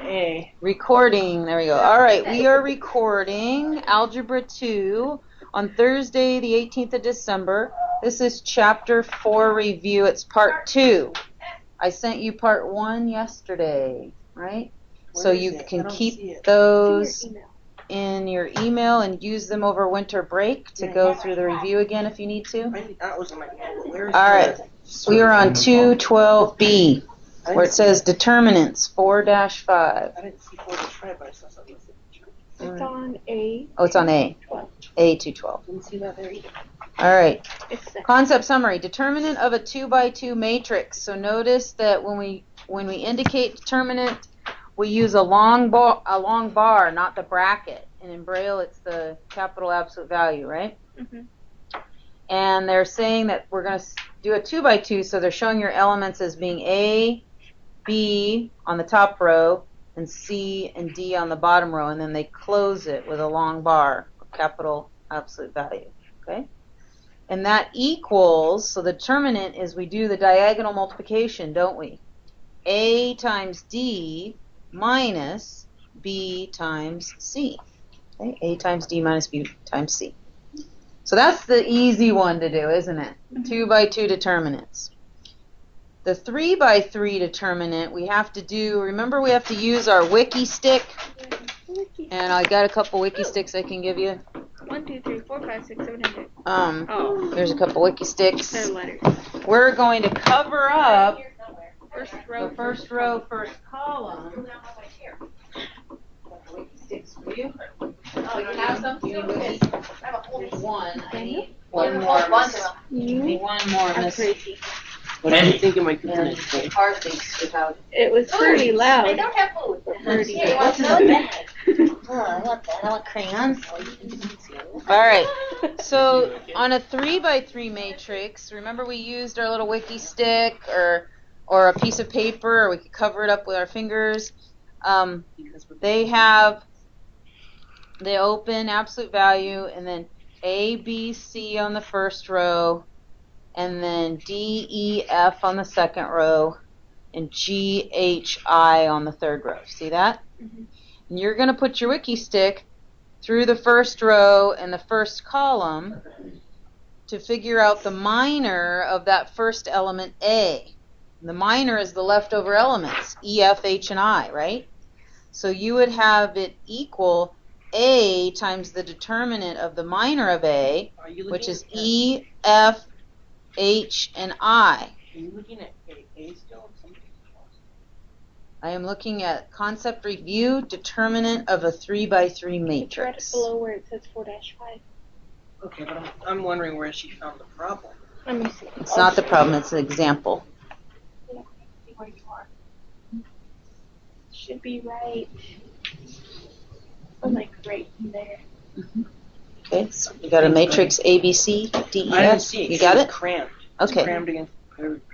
A. Recording. There we go. All right, we are recording Algebra 2 on Thursday, the 18th of December. This is Chapter 4 review. It's Part 2. I sent you Part 1 yesterday, right? So you can keep those in your email and use them over winter break to go through the review again if you need to. All right, we are on 212B. Where it says determinants, 4-5. I didn't see 4-5, but I saw something. It's on A. Oh, it's on A. 12. A212. Didn't see that there either. All right. It's Concept summary. Determinant of a 2x2 matrix. So notice that when we indicate determinant, we use a long bar, not the bracket. And in Braille, it's the capital absolute value, right? Mm-hmm. And they're saying that we're going to do a 2x2, so they're showing your elements as being A, B on the top row, and C and D on the bottom row, and then they close it with a long bar, capital absolute value, okay? And that equals, so the determinant is we do the diagonal multiplication, don't we? A times D minus B times C. Okay? A times D minus B times C. So that's the easy one to do, isn't it? 2x2 determinants. The 3x3 determinant we have to do, remember we have to use our wiki stick? And I got a couple wiki sticks I can give you. 1, 2, 3, 4, 5, 6, 7, 8. There's a couple wiki sticks. They're letters. We're going to cover up First row. the first row, first column. Wiki sticks for you. Oh, you have some? There's one. I need one more. Need one more, I'm Miss. crazy. What do you think of my computer? Hardly without. It was pretty loud. I don't have food. Pretty Here, loud. what's that? Oh, I want that. I want crayons. All right. So on a 3x3 matrix, remember we used our little wiki stick or a piece of paper, or we could cover it up with our fingers. They open absolute value, and then A, B, C on the first row, and then D, E, F on the second row, and G, H, I on the third row. See that? Mm-hmm. And you're going to put your wiki stick through the first row and the first column to figure out the minor of that first element A. The minor is the leftover elements, E, F, H, and I, right? So you would have it equal A times the determinant of the minor of A, which is E, F, H, and I. Are you looking at A still? I am looking at concept review, determinant of a 3x3 It's right matrix. below where it says 4-5. Okay, but I'm wondering where she found the problem. Let me see. It's not the problem, it's an example. Yeah, see where you are. Should be right. Oh, like right there. Okay, so you got a matrix A, B, C, D, E, I didn't F. see it. You got it? Crammed. It's Okay. crammed against.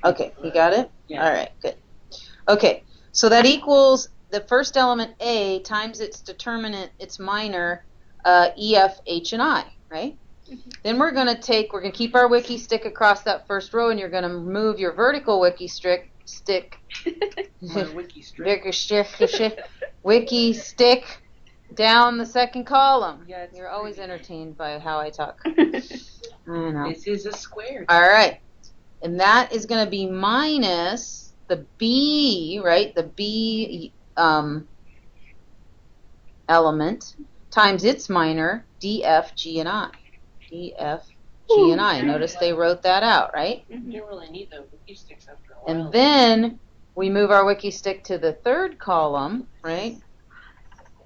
Okay, you got it? Yeah. All right, good. Okay, so that equals the first element A times its determinant, its minor, E, F, H, and I, right? Mm-hmm. Then we're going to keep our wiki stick across that first row, and you're going to move your vertical wiki stick, My wiki strip. wiki stick down the second column. Yeah, it's You're always pretty. entertained by how I talk. I know. This is a square. All right. And that is going to be minus the B, right? The B element times its minor, D, F, G, and I. D, F, G, and I. Notice they wrote that out, right? You don't really need the wiki sticks after a while. And then we move our wiki stick to the third column, right?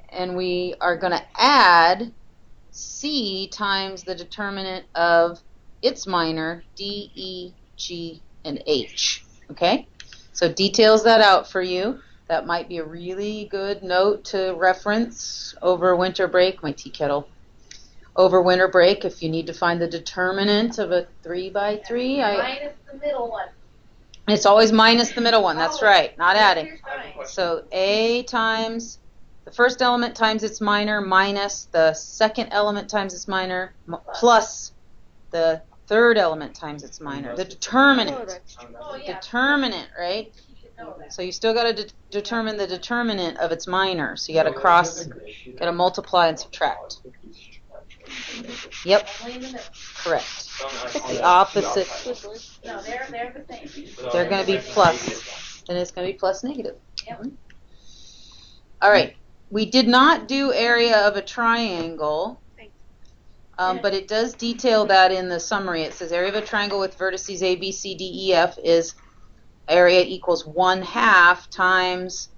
And we are going to add C times the determinant of its minor, D, E, G, and H. Okay? So it details that out for you. That might be a really good note to reference over winter break, my tea kettle. Over winter break, if you need to find the determinant of a 3x3. Minus the middle one. It's always minus the middle one. That's right, not adding. Here's mine. So A times the first element times its minor minus the second element times its minor plus the third element times its minor. The determinant. Oh, that's true. Oh, yeah. Determinant, right? So you still got to determine the determinant of its minor. So you got to got to multiply and subtract. Yep, correct. The opposite. No, they're the same. They're going to be plus, and it's going to be plus negative. All right. We did not do area of a triangle, but it does detail that in the summary. It says area of a triangle with vertices A, B, C, D, E, F is area equals 1/2 times,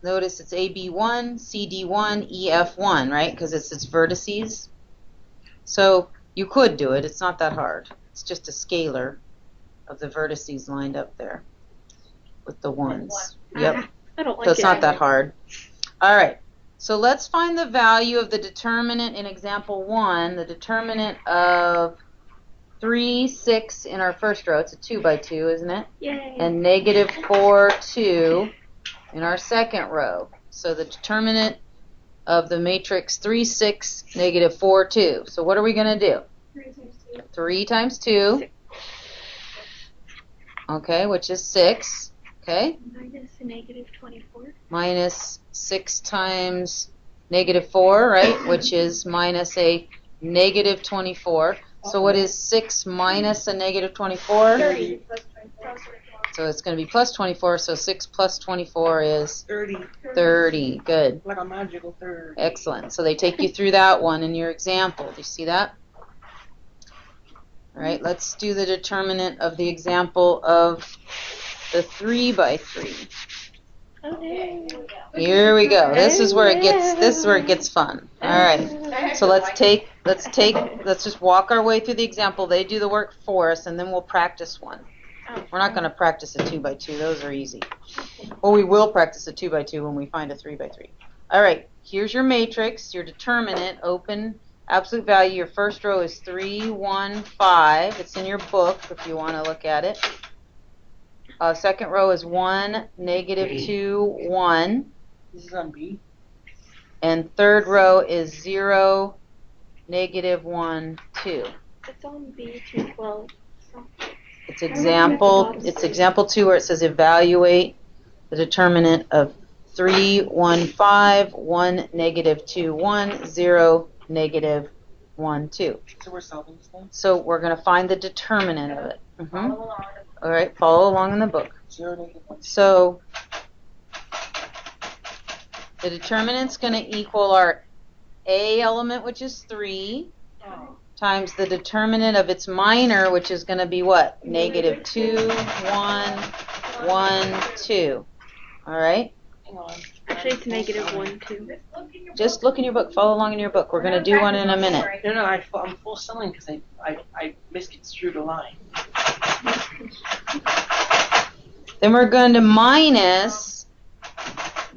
notice it's AB1, CD1, EF1, right? Because it's its vertices. So you could do it. It's not that hard. It's just a scalar of the vertices lined up there with the ones. Yep. I don't like So it's it. not that hard. All right. So let's find the value of the determinant in example 1, the determinant of 3, 6 in our first row. It's a 2 by 2, isn't it? Yay. And negative 4, 2 in our second row. So the determinant of the matrix 3, 6, negative 4, 2. So what are we going to do? 3 times 2. Okay, which is 6. Okay. Minus a negative 24. Minus 6 times negative 4, right? Which is minus a negative 24. So what is 6 minus a negative 24? 30. So it's going to be plus 24. So 6 plus 24 is 30. 30. Good. Like a magical 30. Excellent. So they take you through that one in your example. Do you see that? All right, let's do the determinant of the example of the 3 by 3. Okay. Here we go. This is where it gets fun. All right. So let's just walk our way through the example. They do the work for us, and then we'll practice one. We're not going to practice a 2 by 2. Those are easy. Well, we will practice a 2 by 2 when we find a 3 by 3. All right. Here's your matrix, your determinant, open absolute value. Your first row is 3, 1, 5. It's in your book if you want to look at it. Second row is 1, negative 2, 1. This is on B. And third row is 0, negative 1, 2. It's on B212. It's example 2 where it says evaluate the determinant of 3, 1, 5, 1, negative 2, 1, 0, negative 1, 2. So we're solving this thing? So we're going to find the determinant of it. All right, follow along in the book. 0, negative 1. So the determinant's going to equal our A element, which is 3, times the determinant of its minor, which is going to be what? Negative 2, 1, 1, 2. All right? Hang on. Actually, it's negative 1, 2. Just look in your book. Follow along in your book. We're going to do one in a minute. No, I'm full selling because I misconstrued a line. Then we're going to minus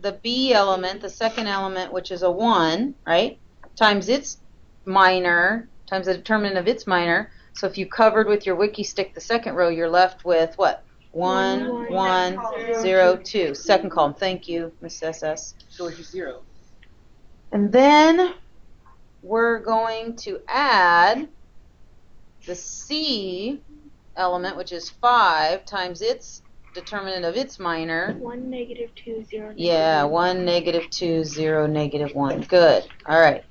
the B element, the second element, which is a 1, right? Times its minor, times the determinant of its minor. So if you covered with your wiki stick the second row, you're left with what? 1, 1, 0, 2. Second column. Thank you, Miss SS. So it's 0. And then we're going to add the C element, which is 5, times its determinant of its minor. 1, negative 2, 0, negative Yeah, 1, negative 2, 0, negative 1. Good. All right.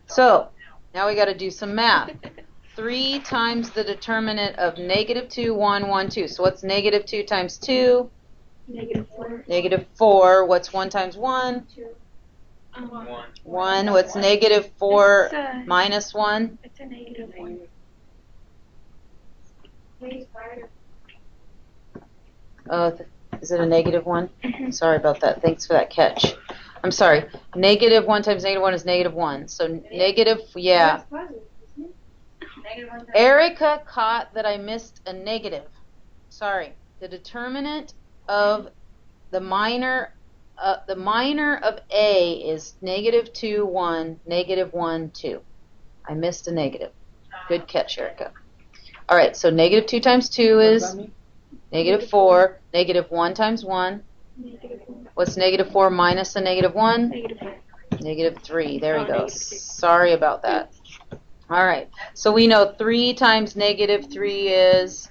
So now we got to do some math. 3 times the determinant of negative 2, 1, 1, 2. So what's negative 2 times 2? Negative 4. Negative 4. What's 1 times 1? 1. What's negative 4 minus 1? It's a negative 1. Oh, is it a negative 1? Sorry about that. Thanks for that catch. I'm sorry. Negative 1 times negative 1 is negative 1. So negative, yeah. Erica caught that I missed a negative. Sorry. The determinant of the minor of A is negative 2, 1, negative 1, 2. I missed a negative. Good catch, Erica. All right, so negative 2 times 2 is negative 4. Negative 1 times 1. Negative 1. What's negative 4 minus a negative 1? Negative 1. Negative 3. There we go. Negative 2. Sorry about that. All right. So we know 3 times negative 3 is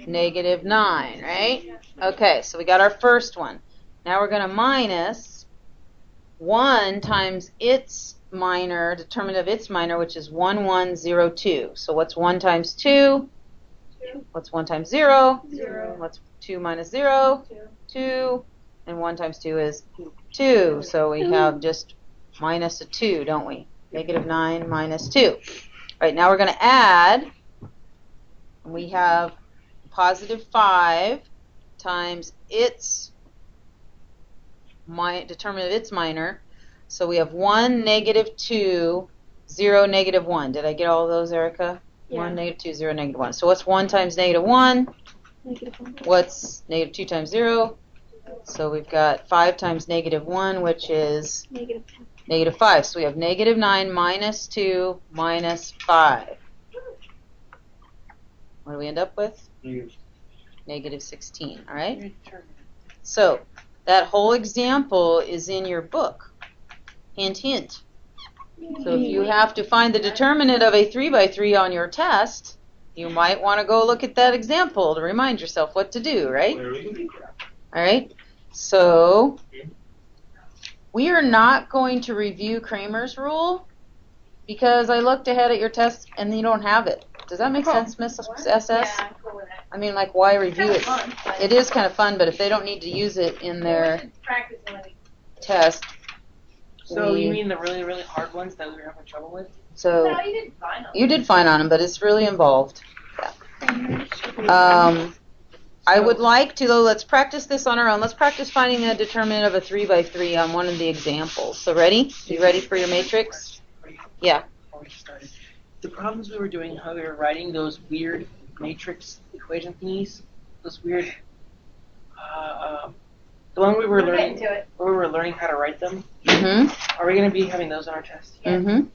negative 9, right? Okay, so we got our first one. Now we're going to minus 1 times its minor, determinant of its minor, which is 1102. So what's 1 times 2? What's 1 times 0? 0. What's 2 minus 0? 2. And 1 times 2 is 2. So we have just minus a 2, don't we? Negative 9 minus 2. All right, now we're going to add. We have positive 5 times its determinant of its minor. So we have 1, negative 2, 0, negative 1. Did I get all of those, Erica? Yeah. 1, negative 2, 0, negative 1. So what's 1 times negative 1? Negative 1. What's negative 2 times 0? So we've got 5 times negative 1, which is Negative 10. negative 5. So we have negative 9 minus 2 minus 5. What do we end up with? Negative 16, all right? So that whole example is in your book. Hint, hint. So if you have to find the determinant of a 3 by 3 on your test, you might want to go look at that example to remind yourself what to do, right? All right. So we are not going to review Kramer's rule because I looked ahead at your test and you don't have it. Does that make sense, Miss SS? Yeah, I'm cool with that. I mean, like, why review it? It's kind of fun, but It is kind of fun, but if they don't need to use it in their practice only. test, So you mean the really, really hard ones that we were having trouble with? so No, you did fine on them. you did fine on them, but it's really involved. I would like to, though, let's practice this on our own. Let's practice finding a determinant of a 3 by 3 on one of the examples. So ready? You ready for your matrix? Yeah. Before we started. The problems we were doing, how we were writing those weird matrix equation thingies, those weird, the one we were learning, where we were learning how to write them. Mm-hmm. Are we going to be having those on our test? Mm-hmm.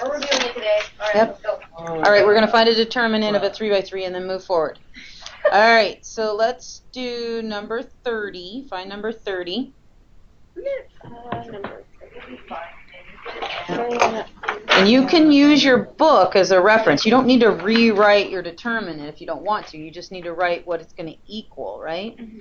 We're reviewing it today. All right, Yep. let's go. All right, we're going to find a determinant of a 3 by 3 and then move forward. All right, so let's do number 30. Find number 30. Number. And you can use your book as a reference. You don't need to rewrite your determinant if you don't want to. You just need to write what it's going to equal, right? Mm-hmm.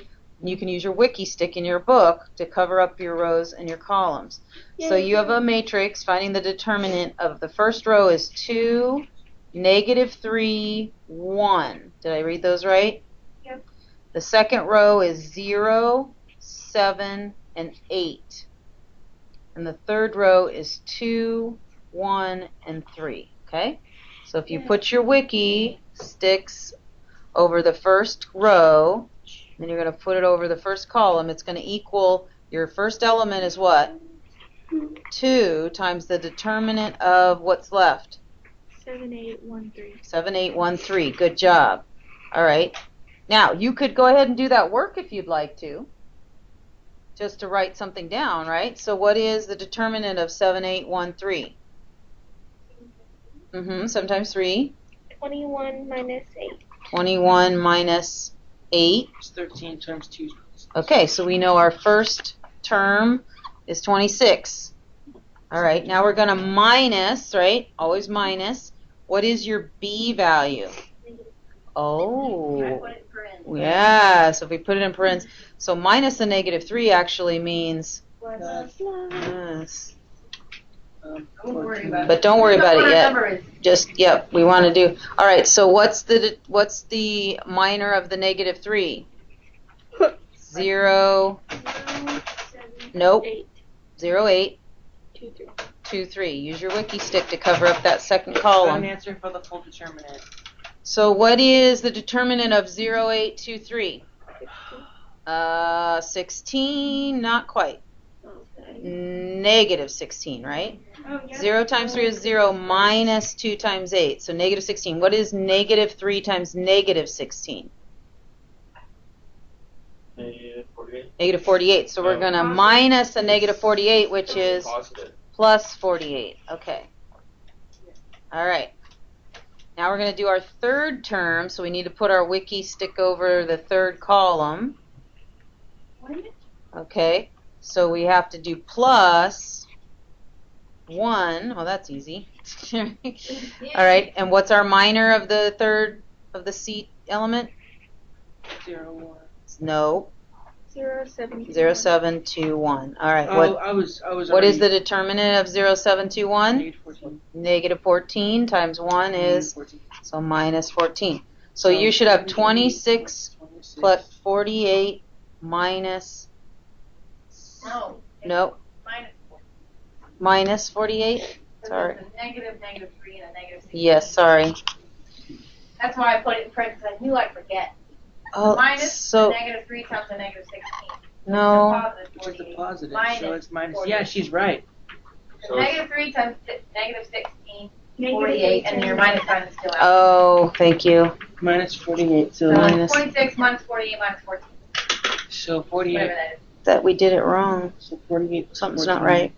You can use your wiki stick in your book to cover up your rows and your columns. So you have a matrix. Finding the determinant of the first row is 2, negative 3, 1. Did I read those right? Yep. The second row is 0, 7, and 8. And the third row is 2, 1, and 3. Okay? So if you put your wiki sticks over the first row, then you're going to put it over the first column, it's going to equal, your first element is what? 2 times the determinant of what's left? 7813. 7813. Good job. All right. Now, you could go ahead and do that work if you'd like to, just to write something down, right? So what is the determinant of 7813? 7 times 3. 21 minus 8. 21 minus 8. It's 13 times 2. Okay, so we know our first term is 26. All right, now we're going to minus, right? Always minus. What is your B value? Oh, yeah, so if we put it in parens, so minus a negative 3 actually means yes. Don't worry about it. But don't worry about it yet. Just, yep, we want to do. All right, so what's the minor of the negative 3? 0, nope, 8. 0, 8, 2, 3. 2, 3. Use your wiki stick to cover up that second An column. answer for the full determinant. So what is the determinant of 0, 8, 2, 3? 16, not quite. Okay. Negative 16, right? 0 times 3 is 0 minus 2 times 8, so negative 16. What is negative 3 times negative 16? Negative 48. Negative 48. So we're going to minus a negative 48, which is Positive. plus 48. Okay. All right. Now we're going to do our third term, so we need to put our wiki stick over the third column. Okay. So we have to do plus 1. Oh, that's easy. All right. And what's our minor of the third of the C element? 0, 1. No. 0, 7, 0, 7, 2, 1. All right. Oh, I was What is already the determinant of 0, 7, 2, 1? negative 14. Negative 14 times 1 is, 14. so minus 14. So you should have 26 plus 48 minus, no, minus 48? Sorry. There's a negative, negative 3, and a negative 6. Yes, sorry. That's why I put it in parentheses. I knew I'd forget. Oh, Minus so, negative 3 times a negative 16. no. Positive Which is the 48. positive, Minus so it's minus. 48. Yeah, she's right. So negative 3 times negative 16, Negative 48, and your minus sign is still out. Oh, thank you. Minus 48, so So minus- 26 minus 48 minus 14. so 48. Whatever that is. That we did it wrong. So 48. plus Something's 14, not right.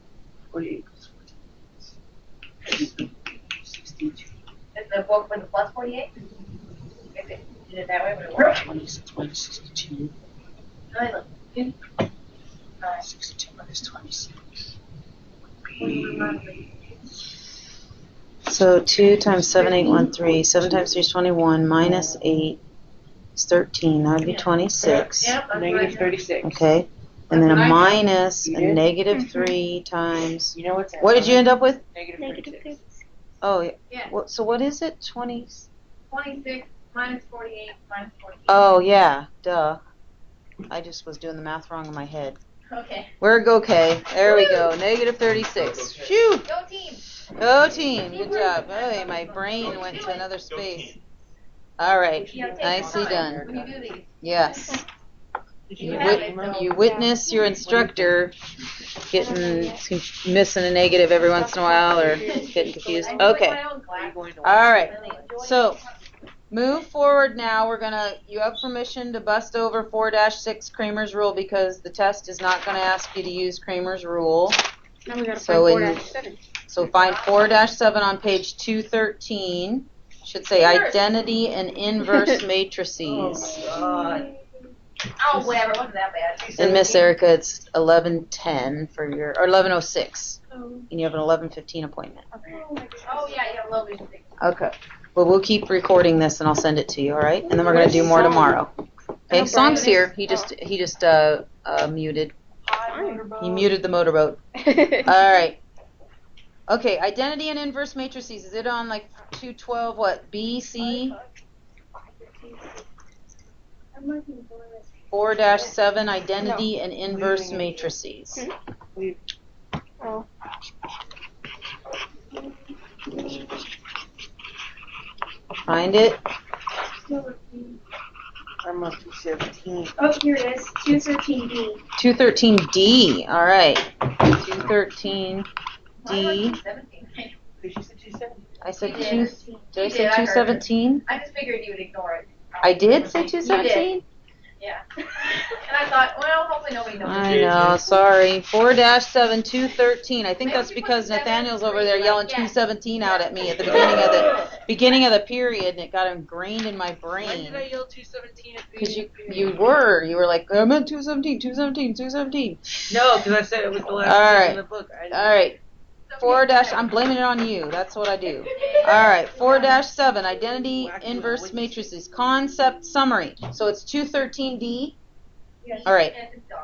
48 plus 14. 62. Is the book with the plus 48? If it did it that way, would it work? 26 minus 62. Really look. 62 minus 26 would be. So 2 times 7, 8, 1, 3. 7 times 3 is 21. Minus 8 is 13. That would be 26. Yeah, that's Negative right. 36. Okay. And then a minus You a did? negative 3 times. You know what's What did you end up with? Negative negative 36. 6. Oh, yeah. Yeah. So what is it? 20? 26 minus 48 minus 14. Oh, yeah. Duh. I just was doing the math wrong in my head. Okay. We're okay. There we go. Negative 36. Phew. Go team. Go team. Good job. Hey, my brain went to another space. All right. You know, take Nicely time done. when you do these. Yes. Did You, you have have it, it? though. you witness your instructor getting missing a negative every once in a while or getting confused. I enjoy Okay. my own Are you class. going to All right. Really enjoy So it. move forward now. You have permission to bust over 4-6 Kramer's rule because the test is not going to ask you to use Kramer's rule. Now we gotta So find in- 4-7. So find 4-7 on page 213. Should say identity and inverse matrices. God. Oh, whatever. Wasn't that bad. And Miss Erica, it's 11:10 for your, or 11:06, Oh, and you have an 11:15 appointment. Oh, yeah, you have lovely things. Okay. Well, we'll keep recording this, and I'll send it to you. All right. And then we're gonna do more tomorrow. Okay. Oh, Song's Brian. here. He just muted. He muted the motorboat. Fine. All right. Okay. Identity and inverse matrices. Is it on like 212? What? B, C? I'm looking for it. 4-7 identity and inverse matrices. Oh. Find it. I'm on 217. Oh, here it is. 213B. 213D. All right. 213D. D. Because you said 217. I said You two. did. Did I You say did, I heard 217? I just figured you would ignore it. I did say You 217? did. Yeah. And I thought, well, hopefully nobody knows. I know. Sorry. 4-7 213. I think that's because Nathaniel's over there yelling 217 out at me at the beginning of the period, and it got ingrained in my When brain. did I yell 217 at the Because beginning? you were like, I meant 217, 217, 217. No, because I said it was the last All page right. in the book. I didn't- All right. 4 dash, I'm blaming it on you. That's what I do. All right. 4-7, identity inverse matrices. Concept summary. So it's 213D. All right.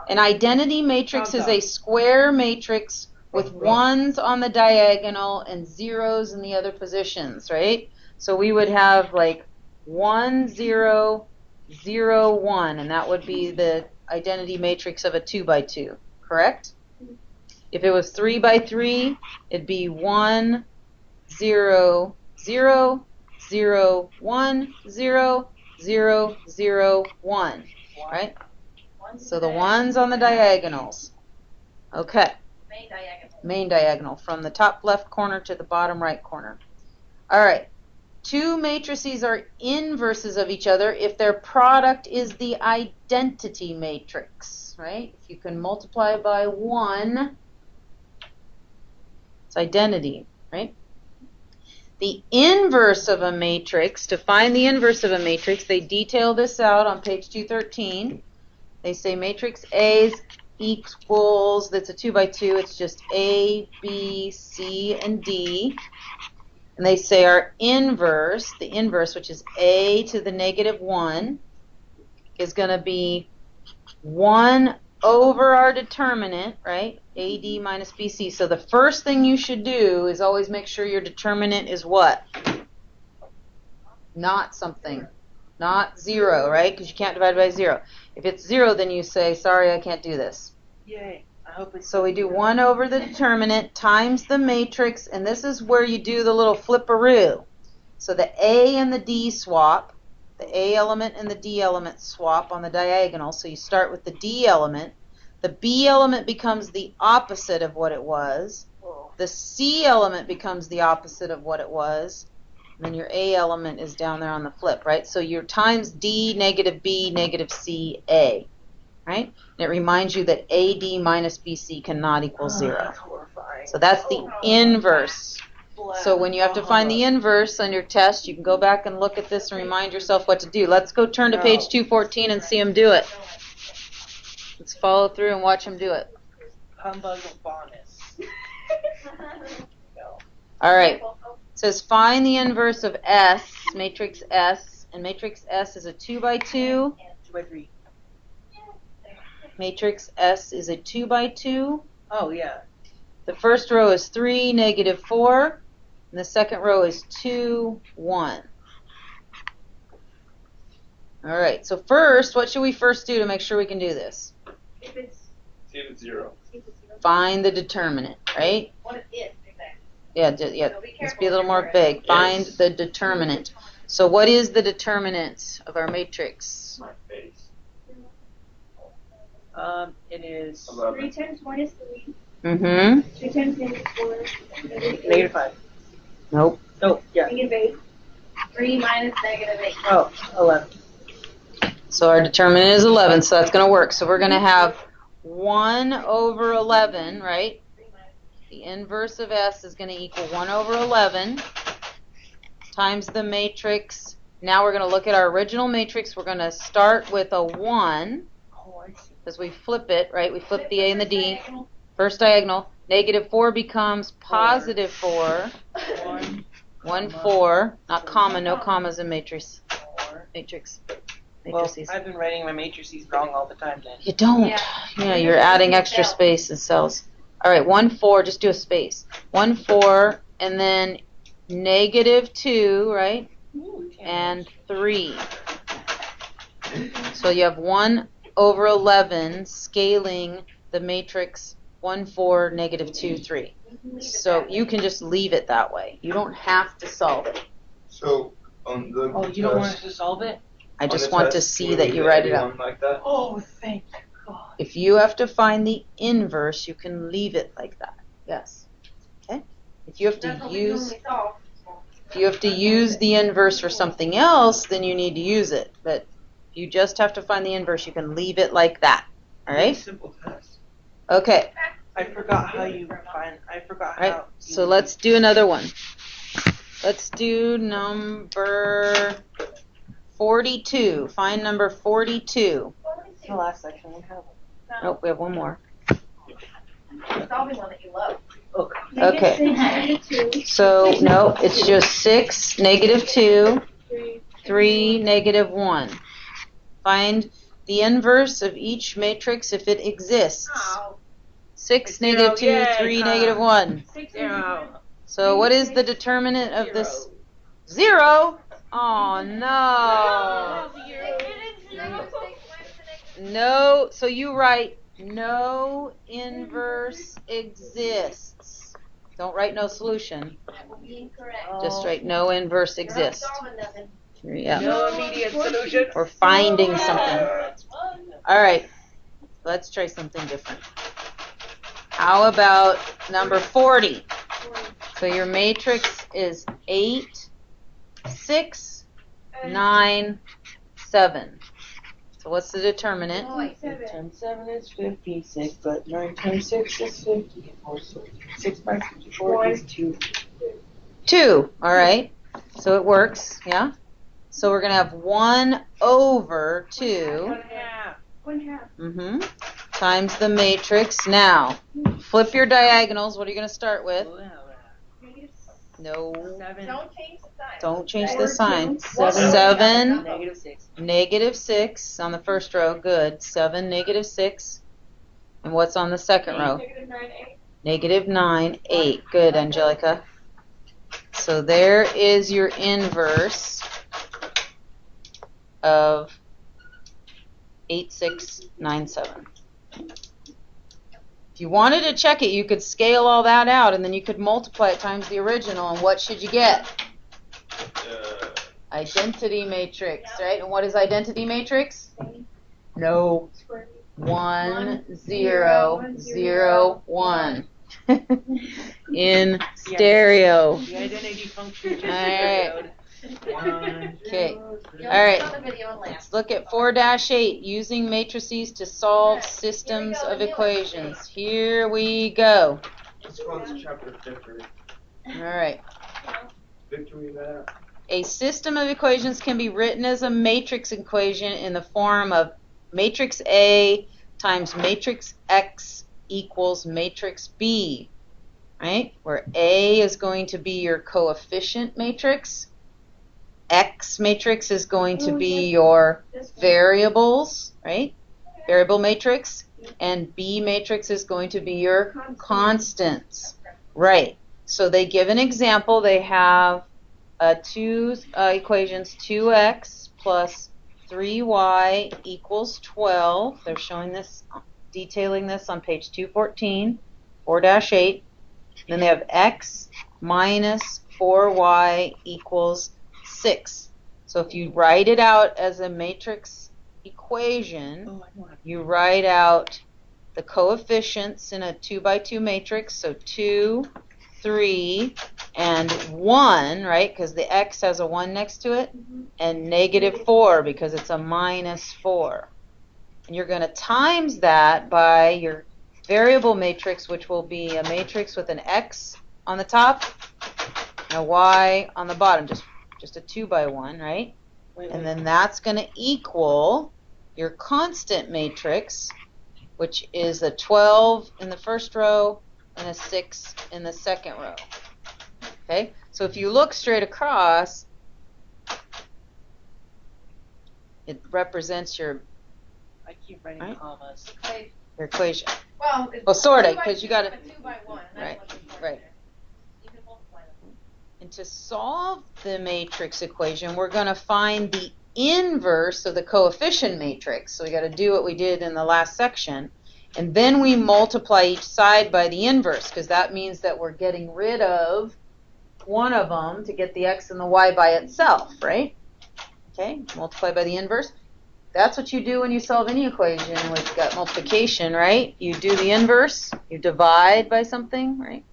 An identity matrix is a square matrix with ones on the diagonal and zeros in the other positions, right? So we would have like 1, 0, 0, 1, and that would be the identity matrix of a 2x2, correct? If it was 3x3, it'd be 1, 0, 0, 0, 1, 0, 0, 0, 1, right? So the ones on the diagonals. Okay. Main diagonal. Main diagonal from the top left corner to the bottom right corner. All right. Two matrices are inverses of each other if their product is the identity matrix, right? If you can multiply by 1, it's identity, right? The inverse of a matrix, to find the inverse of a matrix, they detail this out on page 213. They say matrix A equals, that's a 2x2, it's just A, B, C, and D. And they say our inverse, the inverse, which is A to the negative 1, is going to be 1 over our determinant, right? AD minus BC. So the first thing you should do is always make sure your determinant is what? Not something. Not 0, right? Because you can't divide by 0. If it's 0, then you say, sorry, I can't do this. Yay. I hope it's So we do 1 over the determinant times the matrix, and this is where you do the little flipperoo. So the A and the D swap. The A element and the D element swap on the diagonal. So you start with the D element. The B element becomes the opposite of what it was. The C element becomes the opposite of what it was. And then your A element is down there on the flip, right? So your times D, negative B, negative C, A. Right? And it reminds you that AD minus BC cannot equal 0. That's horrifying. So that's the inverse. So when you have to find the inverse on your test, you can go back and look at this and remind yourself what to do. Let's go turn to page 214 and see him do it. Let's follow through and watch him do it. Humbug bonus. All right. It says find the inverse of S, matrix S, and matrix S is a 2 by 2. 2 by 3. Matrix S is a 2 by 2. Oh, yeah. The first row is 3, negative 4. And the second row is 2, 1. All right, so first, what should we first do to make sure we can do this? If it's See if it's 0. Find the determinant, right? what it is, exactly. Yeah, So be let's careful be a little with more your vague. Yes. Find the determinant. So what is the determinant of our matrix? My face. It is 3 times 1 is 3. Mm-hmm. 3 times negative 4 is negative 5. Nope. Oh, yeah. negative 8. 3 minus negative 8. Oh, 11. So our determinant is 11, so that's going to work. So we're going to have 1 over 11, right? The inverse of S is going to equal 1 over 11 times the matrix. Now we're going to look at our original matrix. We're going to start with a 1 Oh, I see. because we flip it, right? We flip the A and the D. First diagonal. Negative 4 becomes positive 4. 1, 1, 4. Not comma. No commas in matrix. 4. Matrix. Well, Matrices. I've been writing my matrices wrong all the time then. You don't. Yeah. Yeah, you're adding extra space in cells. All right, 1, 4, just do a space. 1, 4, and then negative 2, right? Ooh, And 3. So you have 1 over 11 scaling the matrix 1, 4, negative 2, 3. So you can just leave it that way. You don't have to solve it. So on the Oh, you don't want us to solve it? I just want to see that you write it out. Like that? Oh, thank God. If you have to find the inverse, you can leave it like that. Yes. Okay? If you have That's to what we use normally solve. if you have to use the inverse for something else, then you need to use it. But if you just have to find the inverse, you can leave it like that. All right? Simple test. Okay. I forgot how you find. I forgot All right. how. So let's do another one. Let's do number 42. Find number 42. The last section we have. Nope, we have one more. Solving one that you love. Okay. Okay. Negative 6, negative 2. So, no, it's just 6, negative 2, 3. 3, negative 1. Find the inverse of each matrix if it exists. Oh. 6, Zero, negative 2, yay, 3, huh? negative 1. 6 Zero. So what is the determinant of this? 0? Oh, no. No, so you write no inverse exists. Don't write no solution. Incorrect. Just write no inverse exists. Solving nothing. Yeah. No immediate solution. Or finding something. All right, let's try something different. How about number 40? So your matrix is 8, 6, 9, 7. So what's the determinant? 8 times 7 is 56, but 9 times 6 is 54. So 6 by 54 is 2. 2. All right. So it works, yeah? So we're going to have 1 over 2. 1/2. Mm-hmm. Times the matrix. Now, flip your diagonals. What are you going to start with? Negative No. 7. Don't change the sign. Don't change Or the two. sign. 7. 7, Negative 6. negative 6 on the first row. Good. 7, negative 6. And what's on the second row? Negative 9, 8. Negative 9, 8. Good, Angelica. So there is your inverse of 8697. If you wanted to check it, you could scale all that out, and then you could multiply it times the original, and what should you get? Identity matrix, right? And what is identity matrix? No. Square. 1, 0, 0, 1. In stereo. The identity function is All right. stereoed. 1, Okay. 0, All 3. right. On the video and laugh. Let's look at 4-8, using matrices to solve systems of equations. Here we go. Let's go to chapter victory. All right. Victory that. A system of equations can be written as a matrix equation in the form of matrix A times matrix X equals matrix B, right? Where A is going to be your coefficient matrix, X matrix is going to be your variables, right? Variable matrix, and B matrix is going to be your constants, right? So they give an example. They have two equations, 2x plus 3y equals 12. They're showing this, detailing this on page 214, 4-8. Then they have x minus 4y equals 6. So if you write it out as a matrix equation, Oh, I know how to you write out the coefficients in a 2-by-2 matrix, so 2, 3, and 1, right, because the x has a 1 next to it, and negative 4 because it's a minus 4. And you're going to times that by your variable matrix, which will be a matrix with an x on the top and a y on the bottom, just a 2-by-1, right? And then that's going to equal your constant matrix, which is a 12 in the first row and a 6 in the second row. Okay, so if you look straight across, it represents your I keep writing Right. commas. equation. Well, Well, sorta, 'cause you gotta- 2-by-1. Right, That's what's important right. there. You can multiply them. And to solve the matrix equation, we're going to find the inverse of the coefficient matrix. So we got to do what we did in the last section. And then we multiply each side by the inverse, because that means that we're getting rid of one of them to get the x and the y by itself, right? Okay, multiply by the inverse. That's what you do when you solve any equation with got multiplication, right? You do the inverse, you divide by something, right?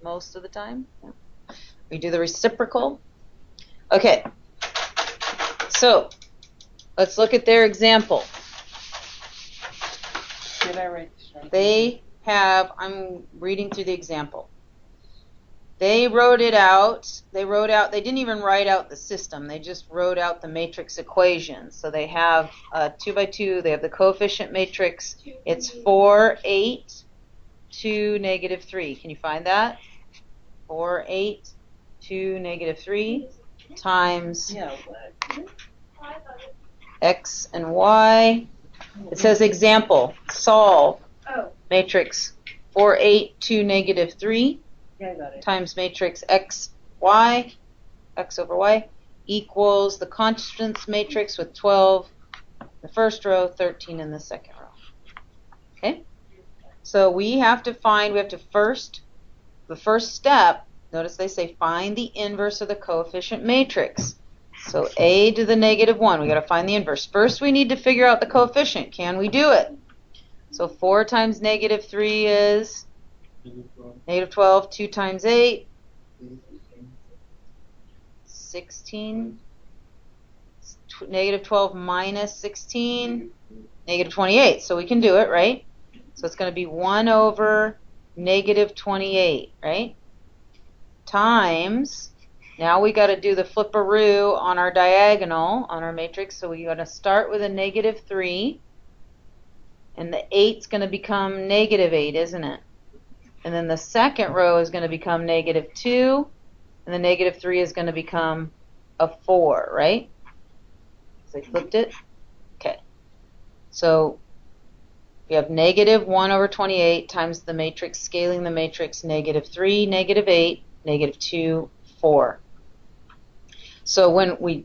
Most of the time. Yeah. We do the reciprocal. Okay, so let's look at their example. Did I write this right? They have, I'm reading through the example. They wrote it out. They didn't even write out the system. They just wrote out the matrix equation. So they have 2-by-2. They have the coefficient matrix. It's 4, 8, 2, negative 3. Can you find that? 4, 8, 2, negative 3 times Yeah, what? x and y. It says example, solve Oh. matrix 4, 8, 2, negative 3 Yeah, I got it. times matrix x, y, x over y, equals the constants matrix with 12 in the first row, 13 in the second row. Okay? So we have to the first step, notice they say find the inverse of the coefficient matrix. So a to the negative 1, we got to find the inverse. First we need to figure out the coefficient. Can we do it? So 4 times negative 3 is negative 12, 2 times 8, 16. Negative 12 minus 16, negative 28. So we can do it, right? So it's going to be 1 over negative 28, right? Times, now we got to do the flipperoo on our diagonal, on our matrix. So we got to start with a negative 3. And the 8's going to become negative 8, isn't it? And then the second row is going to become negative 2. and the negative 3 is going to become a 4, right? So I flipped it. Okay. So we have negative 1 over 28 times the matrix, scaling the matrix, negative 3, negative 8, negative 2, 4. So when we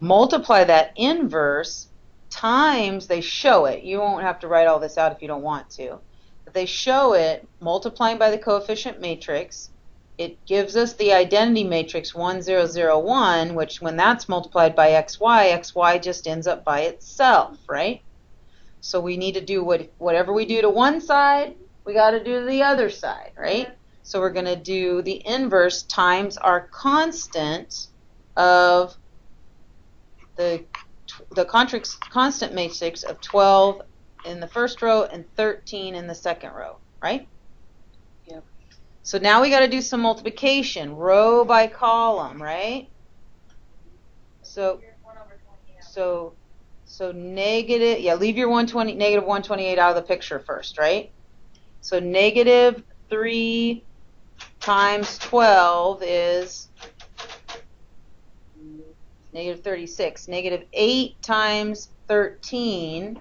multiply that inverse times, they show it. You won't have to write all this out if you don't want to. But they show it multiplying by the coefficient matrix. It gives us the identity matrix 1, 0, 0, 1, which when that's multiplied by xy, xy just ends up by itself, right? So we need to do whatever we do to one side, we got to do to the other side, right? So we're going to do the inverse times our constant of the constant matrix of 12 in the first row and 13 in the second row, right? Yep. So now we got to do some multiplication, row by column, right? So negative, yeah, leave your negative 128 out of the picture first, right? So negative 3 times 12 is negative 36. Negative 8 times 13,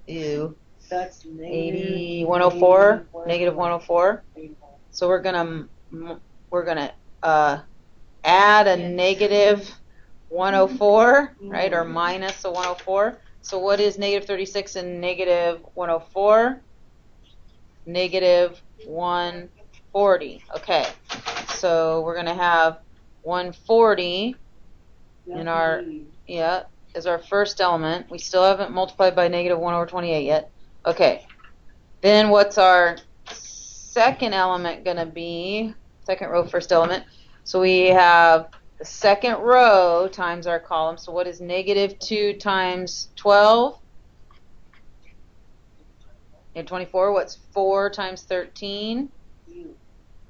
ew, That's negative 104, negative 104. So we're gonna add a negative 104, right, or minus a 104. So what is negative 36 and negative 104? Negative 140. Okay, so we're going to have 140 in our, is our first element. We still haven't multiplied by negative 1 over 28 yet. Okay, then what's our second element going to be? Second row, first element. So we have the second row times our column. So what is negative 2 times 12? And 24. What's 4 times 13?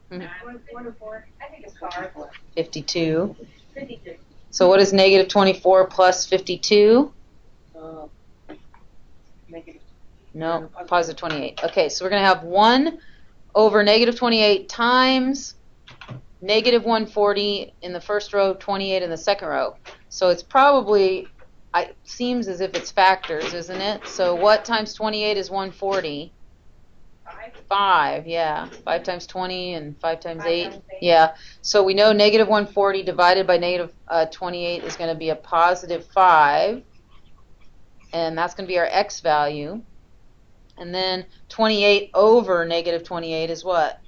104. I think it's hard. 52. 52. So what is negative 24 plus 52? Negative. No, positive 28. Okay, so we're going to have 1 over negative 28 times negative 140 in the first row, 28 in the second row. So it's probably, it seems as if it's factors, isn't it? So what times 28 is 140? 5, yeah. 5 times 20 and 5 times 8. Yeah. So we know negative 140 divided by negative 28 is going to be a positive 5. And that's going to be our x value. And then 28 over negative 28 is what?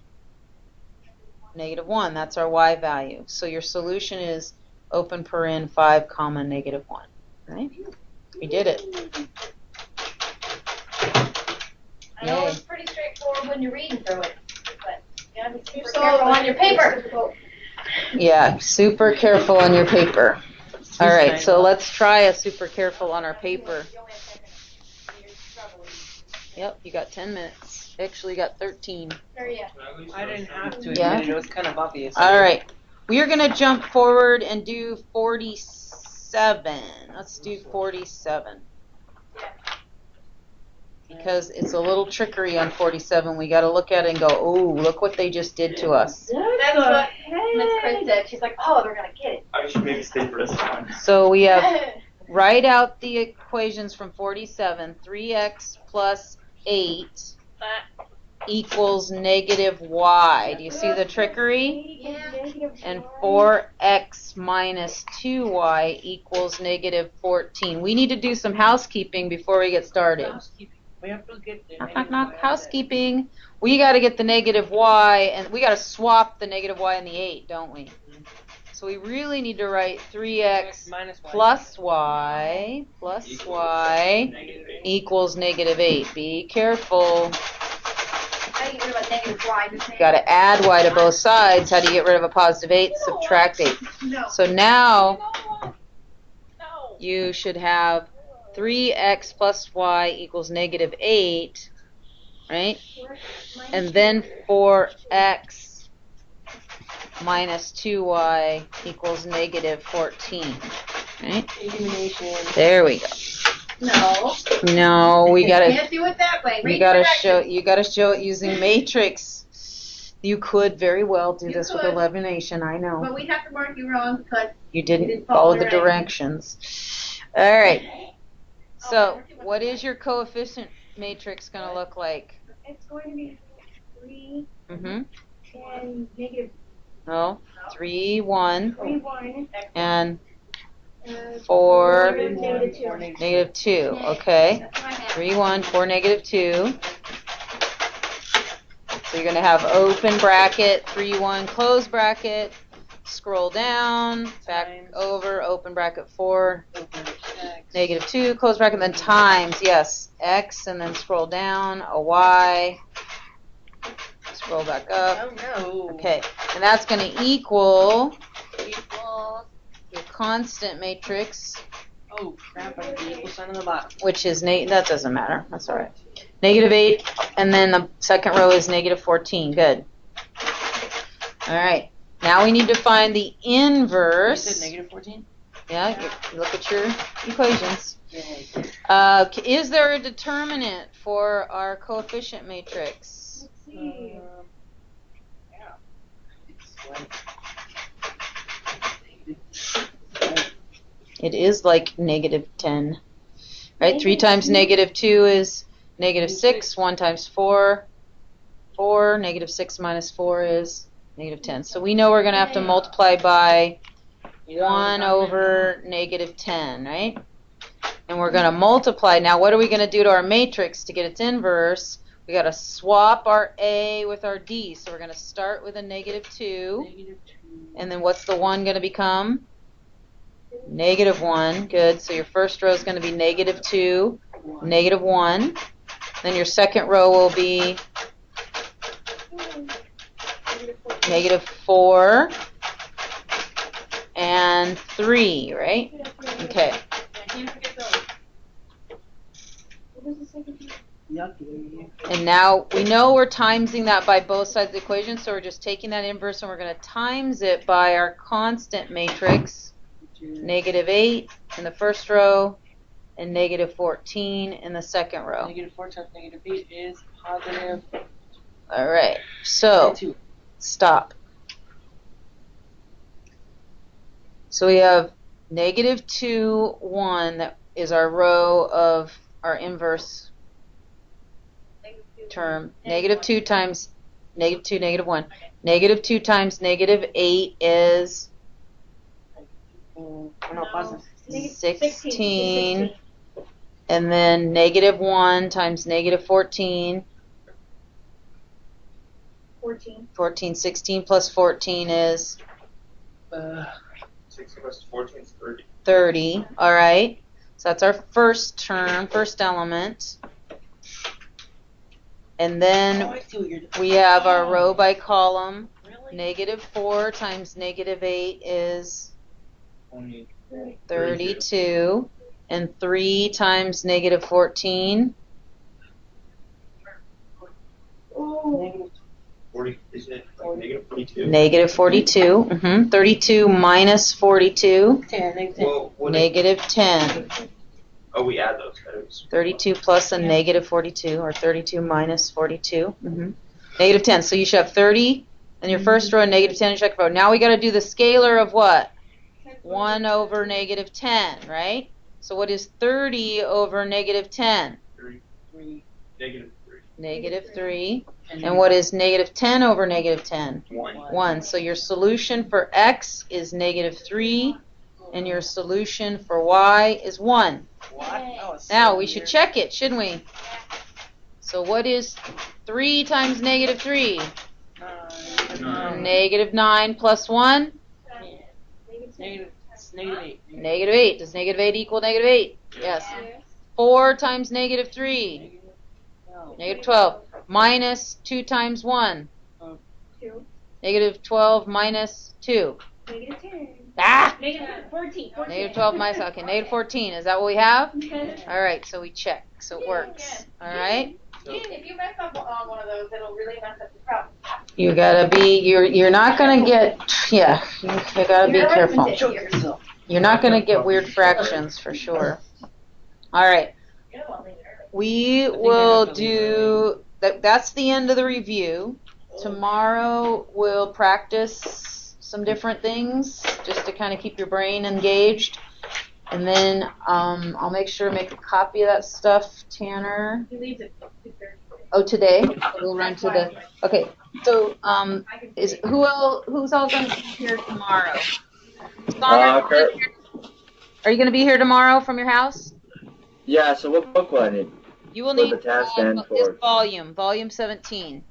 Negative 1. That's our y value. So your solution is open paren 5 comma negative 1. Right? We did it. I know it's pretty straightforward when you're reading through it, but you gotta be super careful on your paper. Yeah, super careful on your paper. All right, so let's try a super careful on our paper. Yep, you got 10 minutes. Actually, you got 13. I didn't have to admit Yeah? it. It was kind of obvious. All right. We are going to jump forward and do 47. Let's do 47. Because it's a little trickery on 47. We got to look at it and go, oh, look what they just did to us. That's what Miss Chris said. She's like, oh, they're gonna get it. I should maybe stay for this one. So we have, write out the equations from 47. 3x plus 8 equals negative y. Do you see the trickery? Yeah. And 4x minus 2y equals negative 14. We need to do some housekeeping before we get started. Housekeeping. We have to get the Knock, knock, knock. Housekeeping. We got to get the negative y, and we got to swap the negative y and the 8, don't we? So we really need to write 3x minus y. plus y equals negative 8. Be careful. How do you get rid of a negative y? You got to add y to both sides. How do you get rid of a positive 8? Subtract 8. So now you should have 3x plus y equals negative 8, right? And then 4x minus 2y equals negative 14, right? Elimination. There we go. No. No, we You gotta. can't do it that way. You gotta show it using matrix. You could very well do You this with could. elimination, I know. But we have to mark you wrong because You didn't didn't follow follow the the directions. All right. So, what is your coefficient matrix going to look like? It's going to be 3 Mm-hmm. and negative No, 3, 1, 3, 1, and uh, 4, negative 2. negative 2. Okay. That's what I have. 3, 1, 4, negative 2. So you're going to have open bracket, 3, 1, close bracket, scroll down, back over, open bracket 4, negative 2, close bracket, then times, yes, x, and then scroll down, a y, scroll back up. Oh no. Okay, and that's going to equal Equals. your constant matrix, Oh crap! I have the equal sign on the bottom. which is, that doesn't matter, that's all right. Negative 8, and then the second row is negative 14. Good. All right. Now we need to find the You inverse. said negative 14. Yeah, you look at your equations. Yay. Is there a determinant for our coefficient matrix? Let's see. Yeah. It's like It is like negative 10. Right? 3 times negative 2 is negative 6. 1 times 4, 4. Negative 6 minus 4 is negative 10. So we know we're going to have to multiply by 1 over negative 10, right? And we're going to multiply. Now, what are we going to do to our matrix to get its inverse? We got to swap our A with our D. So we're going to start with a negative 2. negative 2. And then what's the 1 going to become? Negative 1. Good. So your first row is going to be negative 2, negative 1. Then your second row will be negative 4 and 3, right? Okay. I can't forget those. What was the second one? Yucky. And now we know we're timesing that by both sides of the equation, so we're just taking that inverse and we're going to times it by our constant matrix, negative 8 in the first row and negative 14 in the second row. Negative 4 times negative 8 is positive All right, so 2. stop. So we have negative 2, 1, that is our row of our inverse term. Negative 2 times negative 2, negative 1. Negative 2 times negative 8 is No, positive. 16. And then negative 1 times negative 14. 14. 14, 16 plus 14 is 16 plus 14 is 30. 30. All right. So that's our first term, first element. And Oh, then I see what you're doing. we have our row by column. Really? Negative 4 times negative 8 is Only 32. And 3 times negative 14. Oh. Negative 40. Is it like negative 42? Negative 42. 32 minus 42. 10. Negative 10. Well, what Negative 10. oh, we add those. That was 32 plus a negative 42, or 32 minus 42. Negative 10. So you should have 30 in your first row and negative 10 in your second row. Now we got to do the scalar of what? 1 over negative 10, right? So what is 30 over negative 10? 3. Three. Negative 3. Negative 3. And what is negative 10 over negative 10? 1. 1. So your solution for x is negative 3, and your solution for y is 1. What? That was so Now we should weird. check it, shouldn't we? So what is 3 times negative 3? Nine. Negative 9 plus 1? Negative. It's negative 8. Negative 8. Does negative 8 equal negative 8? Yes. Yes. 4 times negative 3? Negative 12. Negative 12. Minus 2 times 1? 2. Negative 12 minus 2? Negative 10. Ah! Negative 14. Negative 12 minus, okay, negative 14. Is that what we have? Yes. All right, so we check. So it works. All right? If you mess up on one of those, it'll really mess up the problem. You gotta be, you're not gonna get, yeah, you gotta be careful. Show yourself. You're not gonna get weird fractions for sure. All right, You don't want me to. we will do, that's the end of the review. tomorrow we'll practice some different things just to kind of keep your brain engaged. And then I'll make sure to make a copy of that stuff, Tanner. He leaves at 2:30. Oh, today? We'll run to the. Okay. So, who's all going to be here tomorrow? Kurt. Are you going to be here tomorrow from your house? Yeah, so what book will I need? You will For need the task and this for- volume 17.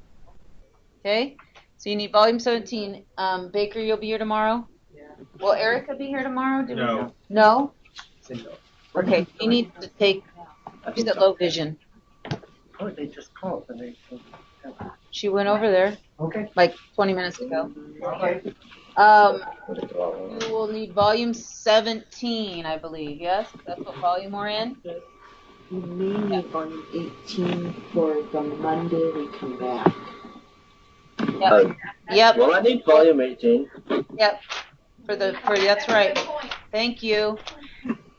Okay? So you need volume 17. Baker, you'll be here tomorrow? Yeah. Will Erica be here tomorrow? Do we No. know? No? Say no. Okay. You need to take. She's at low vision. Oh, they just called and they. She went over there Okay. like 20 minutes ago. Okay. You will need volume 17, I believe. Yes? That's what volume we're in? We may need volume 18 for the Monday we come back. Yep. Yep. Well, I need volume 18. Yep. That's right. Good point. Thank you.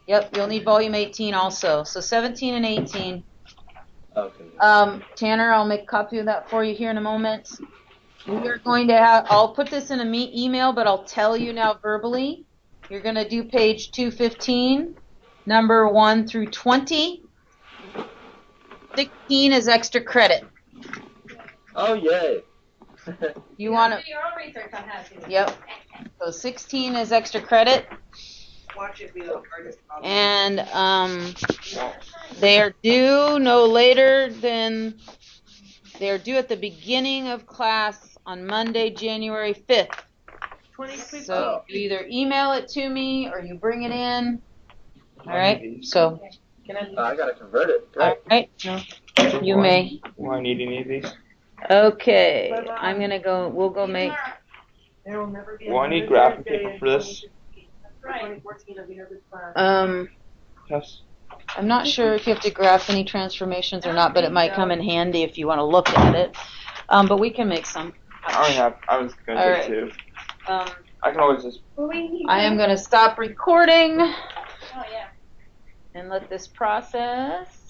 Yep, you'll need volume 18 also. So 17 and 18. Okay. Tanner, I'll make a copy of that for you here in a moment. We are going to have, I'll put this in an email, but I'll tell you now verbally. You're going to do page 215, number 1 through 20. 16 is extra credit. Oh, yay. You want to, do your own research on how to. yep. So 16 is extra credit. Watch it be the hardest problem. And they are due no later than, they are due at the beginning of class on Monday, January 5th. 2015. So you either email it to me or you bring it in. All right. So, Can I leave? I gotta convert it. all Great. right. You may. Do I need any of these? Okay. I'm gonna go. We'll go make. There will never be Well, I need another graphing Thursday paper in for this. 2014 that we have this class. Yes. I'm not sure if you have to graph any transformations or not, but it might come in handy if you want to look at it. But we can make some. I already have. I was going All to right. two. Um, I can always just. I am going to stop recording Oh, yeah. and let this process.